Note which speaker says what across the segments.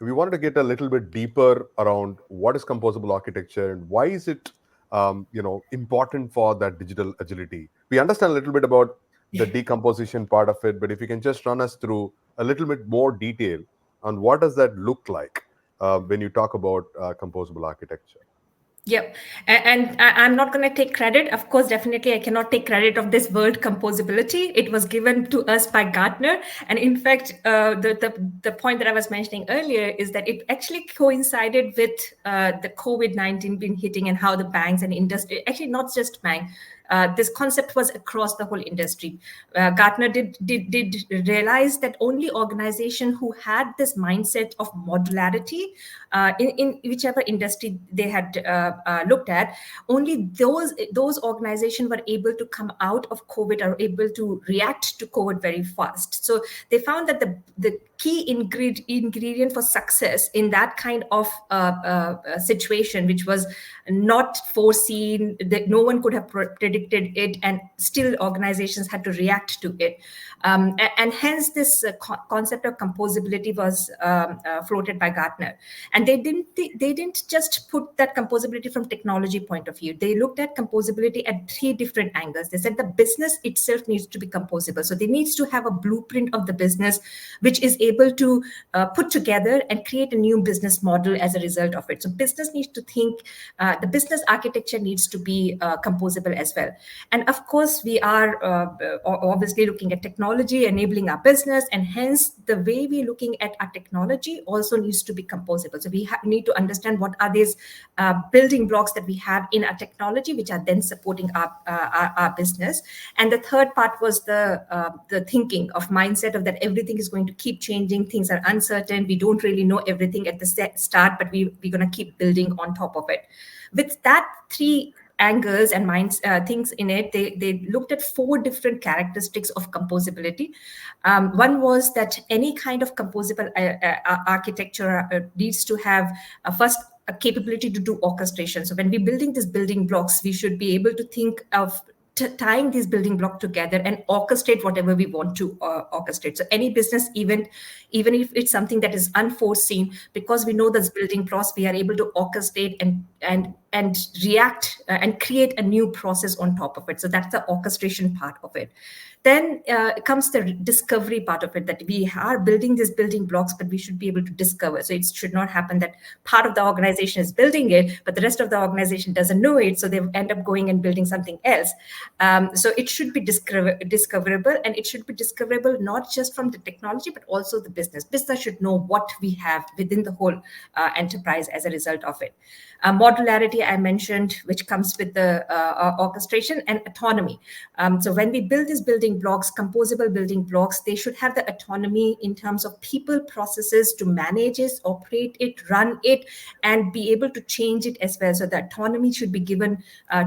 Speaker 1: we wanted to get a little bit deeper around what is composable architecture and why is it important for that digital agility. We understand a little bit about the decomposition part of it, but if you can just run us through a little bit more detail on what does that look like when you talk about composable architecture.
Speaker 2: Yep. I'm not going to take credit. Of course, definitely, I cannot take credit of this word composability. It was given to us by Gartner. And in fact, the point that I was mentioning earlier is that it actually coincided with the COVID-19 been hitting and how the banks and industry, actually not just bank, this concept was across the whole industry. Gartner did realize that only organization who had this mindset of modularity in whichever industry they had looked at, only those organizations were able to come out of COVID, are able to react to COVID very fast. So they found that the key ingredient for success in that kind of situation, which was not foreseen, that no one could have predicted it, and still organizations had to react to it. And hence this concept of composability was floated by Gartner. And they didn't just put that composability from technology point of view. They looked at composability at three different angles. They said the business itself needs to be composable. So they needs to have a blueprint of the business, which is able to put together and create a new business model as a result of it. So business needs to think, the business architecture needs to be composable as well. And of course, we are obviously looking at technology enabling our business, and hence the way we're looking at our technology also needs to be composable. So we need to understand what are these building blocks that we have in our technology, which are then supporting our business. And the third part was the thinking of mindset of that everything is going to keep changing. Things are uncertain. We don't really know everything at the start, but we're going to keep building on top of it. With that three angles and minds things in it, they looked at four different characteristics of composability. One was that any kind of composable architecture needs to have first a capability to do orchestration. So when we're building these building blocks, we should be able to think of tying these building blocks together and orchestrate whatever we want to orchestrate. So any business event, even if it's something that is unforeseen, because we know this building blocks, we are able to orchestrate and react and create a new process on top of it. So that's the orchestration part of it. Then comes the discovery part of it, that we are building these building blocks, but we should be able to discover. So it should not happen that part of the organization is building it, but the rest of the organization doesn't know it. So they end up going and building something else. So it should be discoverable, and it should be discoverable not just from the technology, but also the business. Business should know what we have within the whole enterprise as a result of it. Modularity, I mentioned, which comes with the orchestration, and autonomy. So when we build these building blocks, composable building blocks, they should have the autonomy in terms of people, processes to manage it, operate it, run it, and be able to change it as well. So the autonomy should be given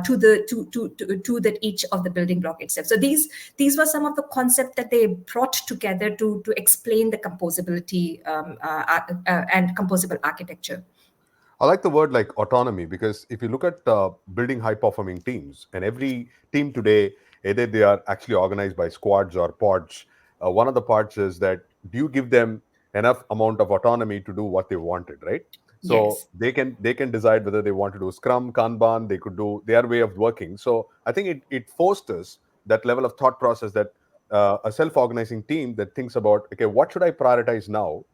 Speaker 2: to that each of the building block itself. So these were some of the concepts that they brought together to explain the composability and composable architecture.
Speaker 1: I like the word like autonomy, because if you look at building high performing teams, and every team today, either they are actually organized by squads or pods, one of the parts is that do you give them enough amount of autonomy to do what they wanted, right? So
Speaker 2: Yes.
Speaker 1: they can decide whether they want to do Scrum, Kanban, they could do their way of working. So I think it fosters that level of thought process that a self-organizing team that thinks about, okay, what should I prioritize now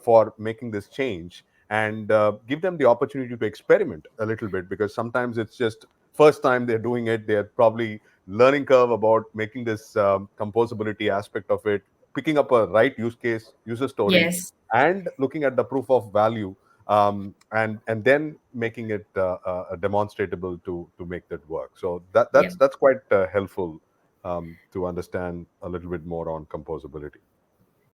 Speaker 1: for making this change, and give them the opportunity to experiment a little bit, because sometimes it's just first time they're doing it, they're probably learning curve about making this composability aspect of it, picking up a right use case, user story,
Speaker 2: Yes.
Speaker 1: and looking at the proof of value, and then making it demonstratable to make that work. So
Speaker 2: Yeah.
Speaker 1: that's quite helpful to understand a little bit more on composability.